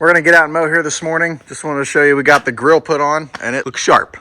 We're gonna get out and mow here this morning. Just wanted to show you we got the grill put on and it looks sharp.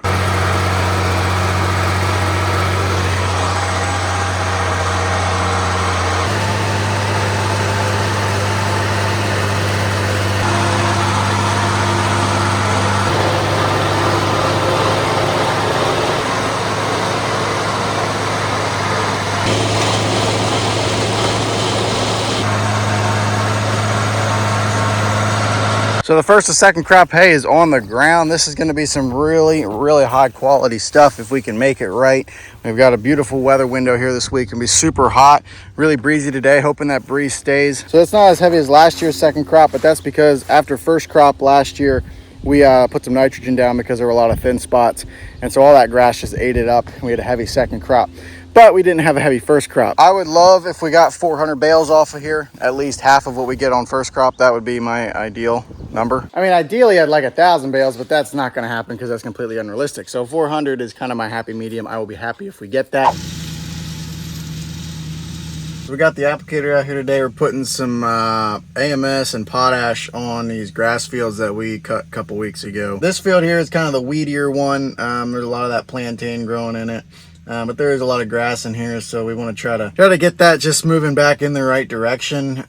So the first and second crop hay is on the ground. This is going to be some really high quality stuff if we can make it right. We've got a beautiful weather window here this week. It'll be super hot, really breezy today, hoping that breeze stays. So it's not as heavy as last year's second crop, but that's because after first crop last year, we put some nitrogen down because there were a lot of thin spots. And so all that grass just ate it up. We had a heavy second crop, but we didn't have a heavy first crop. I would love if we got 400 bales off of here, at least half of what we get on first crop. That would be my ideal number. I mean, ideally I'd like 1,000 bales, but that's not gonna happen because that's completely unrealistic. So 400 is kind of my happy medium. I will be happy if we get that. So we got the applicator out here today. We're putting some AMS and potash on these grass fields that we cut a couple weeks ago. This field here is kind of the weedier one. There's a lot of that plantain growing in it. But there is a lot of grass in here, so we want to try to get that just moving back in the right direction.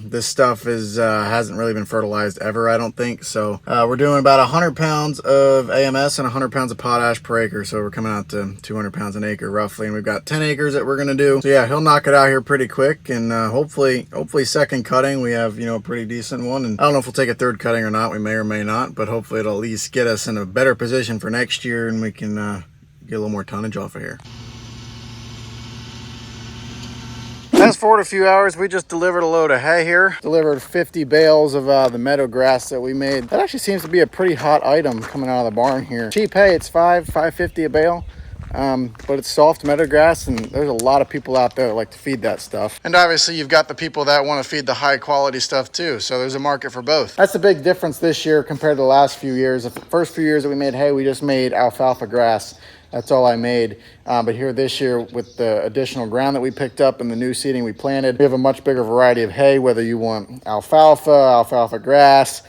This stuff is hasn't really been fertilized ever, I don't think. So we're doing about 100 pounds of AMS and 100 pounds of potash per acre. So we're coming out to 200 pounds an acre roughly, and we've got 10 acres that we're gonna do. So yeah, he'll knock it out here pretty quick, and hopefully second cutting we have, you know, a pretty decent one. And I don't know if we'll take a third cutting or not. We may or may not, but hopefully it'll at least get us in a better position for next year, and we can get a little more tonnage off of here. Fast forward a few hours, we just delivered a load of hay here. Delivered 50 bales of the meadow grass that we made. That actually seems to be a pretty hot item coming out of the barn here. Cheap hay, it's $5.50 a bale. But it's soft meadow grass, and there's a lot of people out there that like to feed that stuff. And obviously you've got the people that want to feed the high quality stuff too. So there's a market for both. That's the big difference this year compared to the last few years. The first few years that we made hay, we just made alfalfa grass. That's all I made. But here this year, with the additional ground that we picked up and the new seeding we planted, we have a much bigger variety of hay, whether you want alfalfa grass,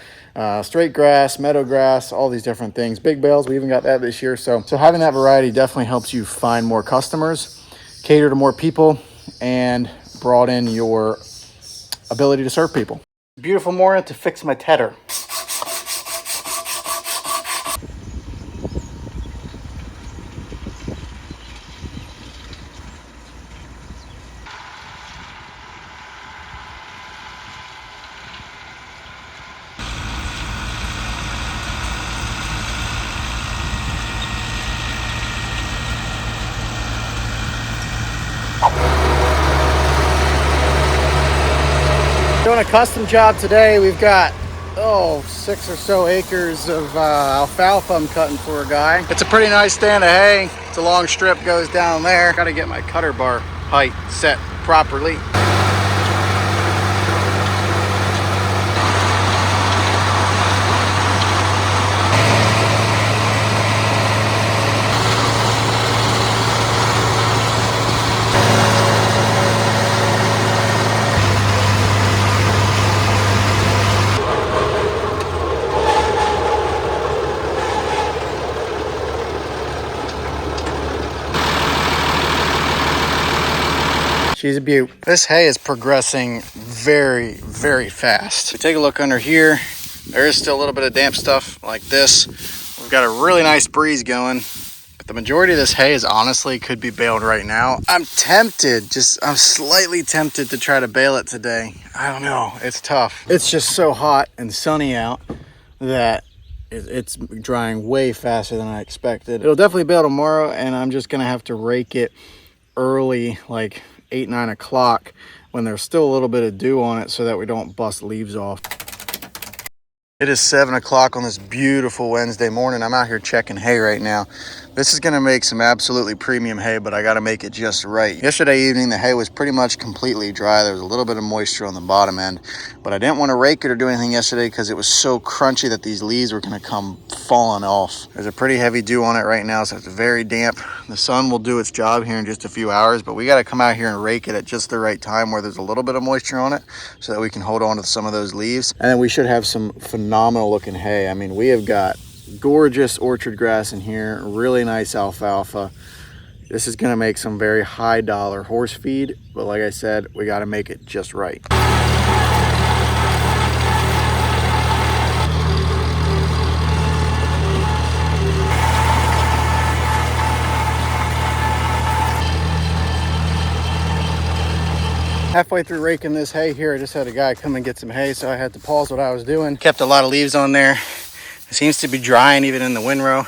straight grass, meadow grass, all these different things. Big bales, we even got that this year. So having that variety definitely helps you find more customers, cater to more people, and broaden your ability to serve people. Beautiful morning to fix my tedder. Doing a custom job today. We've got 6 or so acres of alfalfa I'm cutting for a guy. It's a pretty nice stand of hay. It's a long strip, goes down there. Got to get my cutter bar height set properly. She's a beaut. This hay is progressing very fast. We take a look under here. There is still a little bit of damp stuff like this. We've got a really nice breeze going, but the majority of this hay is honestly could be baled right now. I'm tempted, I'm slightly tempted to try to bale it today. I don't know, it's tough. It's just so hot and sunny out that it's drying way faster than I expected. It'll definitely bale tomorrow, and I'm just gonna have to rake it early, like 8-9 o'clock, when there's still a little bit of dew on it, so that we don't bust leaves off. It is 7 o'clock on this beautiful Wednesday morning. I'm out here checking hay right now. This is gonna make some absolutely premium hay, but I gotta make it just right. Yesterday evening, the hay was pretty much completely dry. There was a little bit of moisture on the bottom end, but I didn't want to rake it or do anything yesterday because it was so crunchy that these leaves were gonna come fallen off. There's a pretty heavy dew on it right now, so it's very damp. The sun will do its job here in just a few hours, but we got to come out here and rake it at just the right time where there's a little bit of moisture on it so that we can hold on to some of those leaves. And then we should have some phenomenal looking hay. I mean, we have got gorgeous orchard grass in here, really nice alfalfa. This is going to make some very high dollar horse feed, but like I said, we got to make it just right. Halfway through raking this hay here, I just had a guy come and get some hay, so I had to pause what I was doing. Kept a lot of leaves on there. It seems to be drying even in the windrow.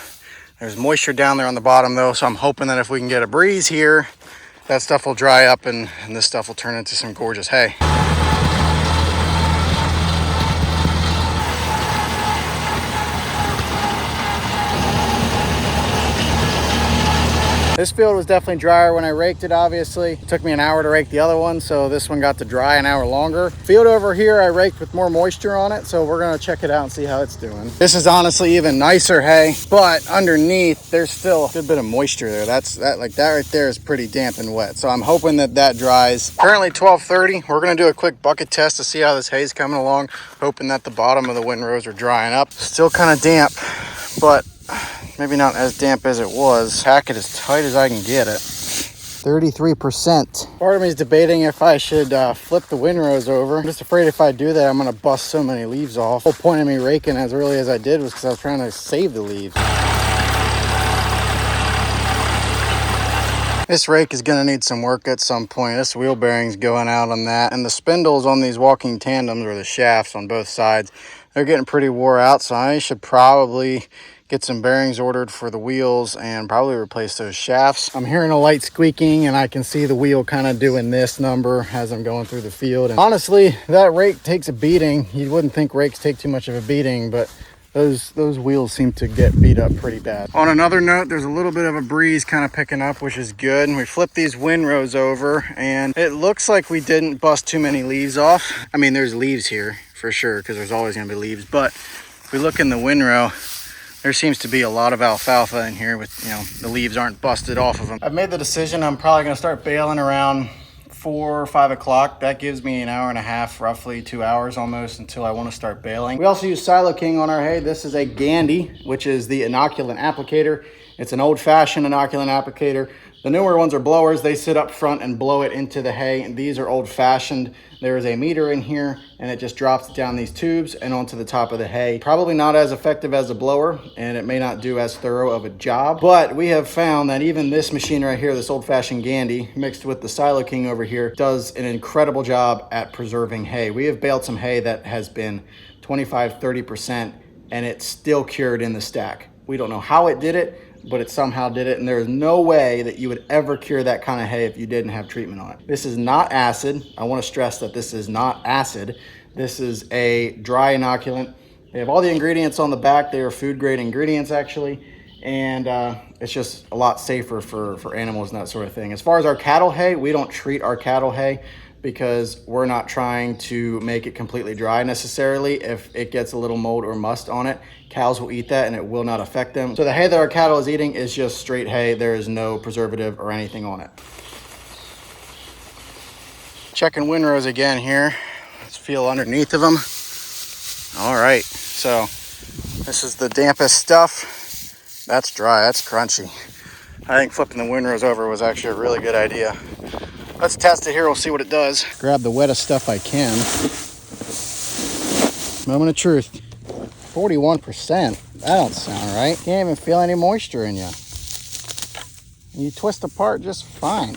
There's moisture down there on the bottom though, so I'm hoping that if we can get a breeze here, that stuff will dry up and this stuff will turn into some gorgeous hay. This field was definitely drier when I raked it, obviously. It took me an hour to rake the other one, so this one got to dry an hour longer. Field over here, I raked with more moisture on it, so we're gonna check it out and see how it's doing. This is honestly even nicer hay, but underneath, there's still a good bit of moisture there. That right there is pretty damp and wet, so I'm hoping that that dries. Currently 12:30. We're gonna do a quick bucket test to see how this hay's coming along, hoping that the bottom of the windrows are drying up. Still kind of damp, but maybe not as damp as it was. Pack it as tight as I can get it. 33%. Part of me is debating if I should flip the windrows over. I'm just afraid if I do that, I'm gonna bust so many leaves off. The whole point of me raking as early as I did was because I was trying to save the leaves. This rake is gonna need some work at some point. This wheel bearing's going out on that. And the spindles on these walking tandems, or the shafts on both sides, they're getting pretty wore out, so I should probably get some bearings ordered for the wheels and probably replace those shafts. I'm hearing a light squeaking and I can see the wheel kind of doing this number as I'm going through the field. And honestly, that rake takes a beating. You wouldn't think rakes take too much of a beating, but those wheels seem to get beat up pretty bad. On another note, there's a little bit of a breeze kind of picking up, which is good. And we flipped these windrows over and it looks like we didn't bust too many leaves off. I mean, there's leaves here for sure, because there's always gonna be leaves, but if we look in the windrow, there seems to be a lot of alfalfa in here with, the leaves aren't busted off of them. I've made the decision I'm probably gonna start baling around 4 or 5 o'clock. That gives me an hour and a half, roughly 2 hours almost, until I wanna start baling. We also use King on our hay. This is a Gandy, which is the inoculant applicator. It's an old-fashioned inoculant applicator. The newer ones are blowers. They sit up front and blow it into the hay. And these are old-fashioned. There is a meter in here and it just drops it down these tubes and onto the top of the hay. Probably not as effective as a blower, and it may not do as thorough of a job, but we have found that even this machine right here, this old-fashioned Gandy, mixed with the King over here, does an incredible job at preserving hay. We have baled some hay that has been 25, 30%, and it's still cured in the stack. We don't know how it did it, but it somehow did it, and there is no way that you would ever cure that kind of hay if you didn't have treatment on it. This is not acid. I want to stress that this is not acid. This is a dry inoculant. They have all the ingredients on the back. They are food grade ingredients actually, and it's just a lot safer for animals and that sort of thing. As far as our cattle hay, we don't treat our cattle hay because we're not trying to make it completely dry necessarily. If it gets a little mold or must on it, cows will eat that and it will not affect them. So the hay that our cattle is eating is just straight hay. There is no preservative or anything on it. Checking windrows again here. Let's feel underneath of them. All right, so this is the dampest stuff. That's dry, that's crunchy. I think flipping the windrows over was actually a really good idea. Let's test it here, we'll see what it does. Grab the wettest stuff I can. Moment of truth. 41%, that don't sound right. Can't even feel any moisture in you. You twist apart just fine.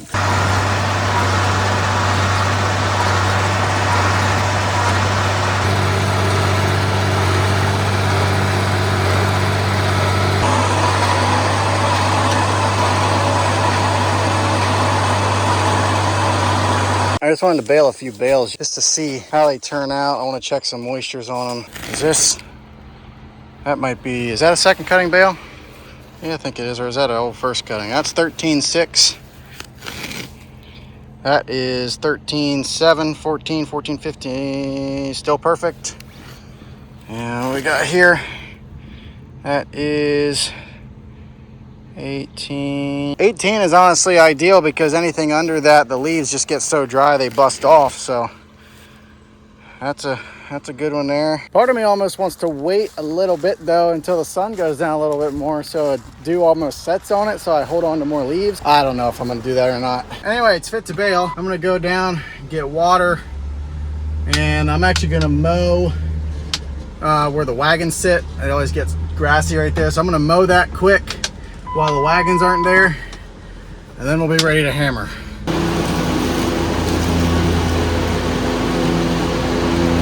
I just wanted to bale a few bales just to see how they turn out. I want to check some moistures on them. Is that a second cutting bale? Yeah, I think it is. Or is that an old first cutting? That's 13.6. That is 13.7, 14, 14, 15. Still perfect. And what we got here, That is 18. 18 is honestly ideal because anything under that, the leaves just get so dry they bust off. So that's a good one there. Part of me almost wants to wait a little bit though until the sun goes down a little bit more so a dew almost sets on it, so I hold on to more leaves. I don't know if I'm gonna do that or not. Anyway, it's fit to bale. I'm gonna go down, get water, and I'm actually gonna mow where the wagons sit. It always gets grassy right there, so I'm gonna mow that quick while the wagons aren't there, and then we'll be ready to hammer.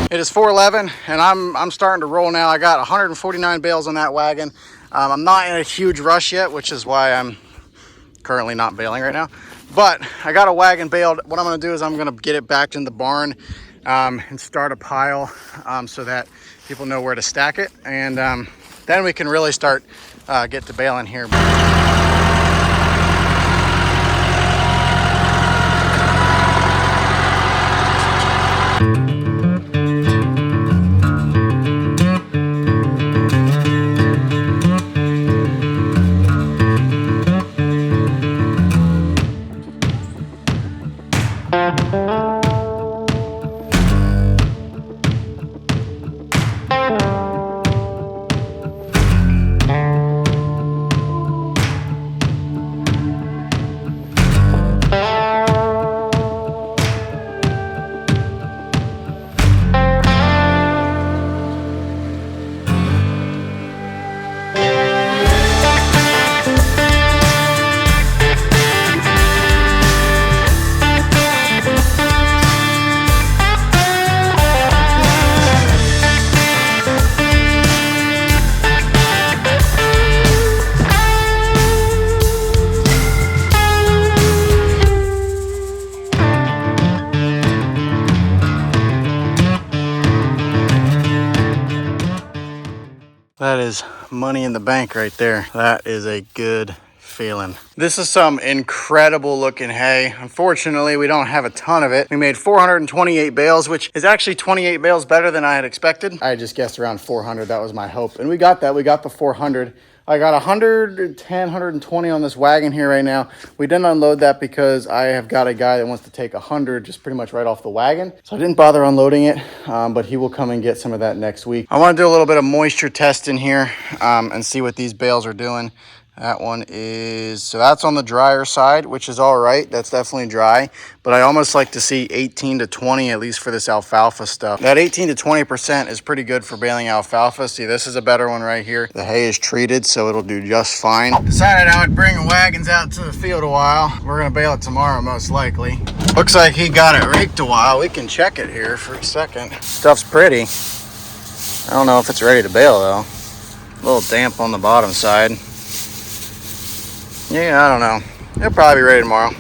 It is 4:11 and I'm starting to roll now. I got 149 bales on that wagon. I'm not in a huge rush yet, which is why I'm currently not baling right now. But I got a wagon baled. What I'm gonna do is I'm gonna get it back in the barn and start a pile so that people know where to stack it. And then we can really start get to baling here. That is money in the bank right there. That is a good feeling. This is some incredible looking hay. Unfortunately, we don't have a ton of it. We made 428 bales, which is actually 28 bales better than I had expected. I just guessed around 400. That was my hope. And we got that. We got the 400. I got 110, 120 on this wagon here right now. We didn't unload that because I have got a guy that wants to take 100 just pretty much right off the wagon. So I didn't bother unloading it, but he will come and get some of that next week. I want to do a little bit of moisture testing here and see what these bales are doing. That one is, so that's on the drier side, which is all right. That's definitely dry, but I almost like to see 18 to 20, at least for this alfalfa stuff. That 18 to 20% is pretty good for baling alfalfa. See, this is a better one right here. The hay is treated, so it'll do just fine. Decided I would bring the wagons out to the field a while. We're gonna bale it tomorrow, most likely. Looks like he got it raked a while. We can check it here for a second. Stuff's pretty. I don't know if it's ready to bale though. A little damp on the bottom side. Yeah, I don't know. It'll probably be ready tomorrow.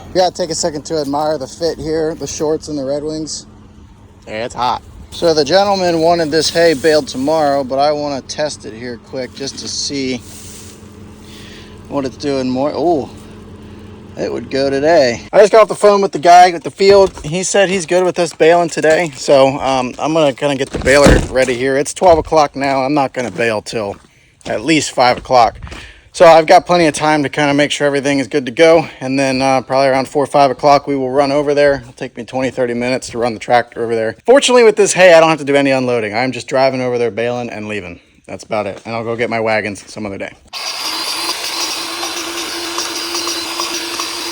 You gotta take a second to admire the fit here, the shorts and the Red Wings. Yeah, it's hot. So the gentleman wanted this hay baled tomorrow, but I want to test it here quick just to see what it's doing more. Oh, it would go today. I just got off the phone with the guy at the field. He said he's good with us baling today. So I'm gonna kind of get the baler ready here. It's 12 o'clock now. I'm not gonna bale till at least 5 o'clock. So I've got plenty of time to kind of make sure everything is good to go. And then probably around 4 or 5 o'clock, we will run over there. It'll take me 20, 30 minutes to run the tractor over there. Fortunately, with this hay, I don't have to do any unloading. I'm just driving over there, baling and leaving. That's about it. And I'll go get my wagons some other day.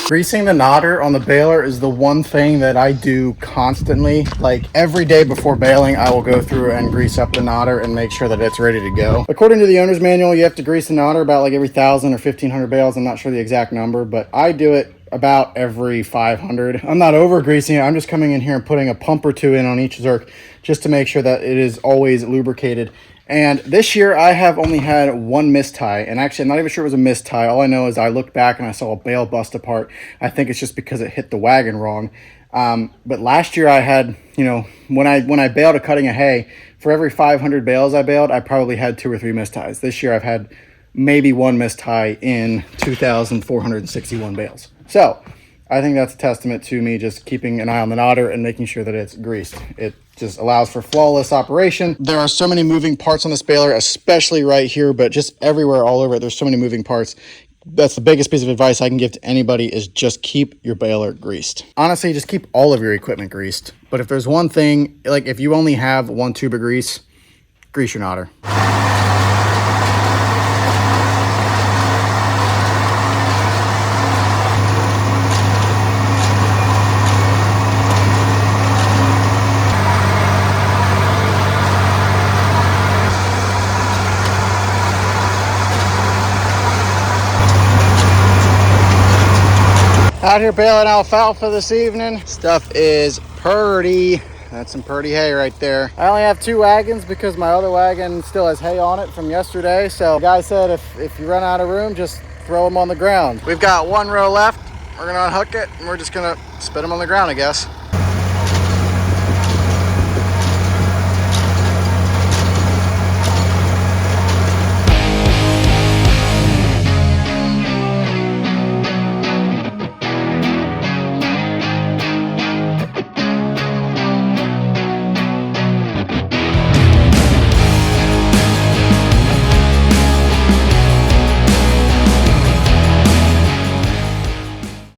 Greasing the nodder on the baler is the one thing that I do constantly. Like every day before baling, I will go through and grease up the nodder and make sure that it's ready to go. According to the owner's manual, you have to grease the nodder about like every 1,000 or 1,500 bales. I'm not sure the exact number, but I do it about every 500. I'm not over greasing it. I'm just coming in here and putting a pump or two in on each zerk just to make sure that it is always lubricated. And this year I have only had one mistie, and actually I'm not even sure it was a mistie. All I know is I looked back and I saw a bale bust apart. I think it's just because it hit the wagon wrong. But last year I had, you know, when I baled a cutting of hay, for every 500 bales I baled, I probably had 2 or 3 misties. This year I've had maybe one mistie in 2,461 bales. So I think that's a testament to me just keeping an eye on the nodder and making sure that it's greased. It just allows for flawless operation. There are so many moving parts on this baler, especially right here, but just everywhere, all over it. There's so many moving parts. That's the biggest piece of advice I can give to anybody is just keep your baler greased. Honestly, just keep all of your equipment greased. But if there's one thing, like if you only have one tube of grease, grease your nodder. Out here baling alfalfa this evening. Stuff is purty. That's some purty hay right there. I only have 2 wagons because my other wagon still has hay on it from yesterday. So the guy said if you run out of room, just throw them on the ground. We've got 1 row left. We're gonna unhook it and we're just gonna spit them on the ground, I guess.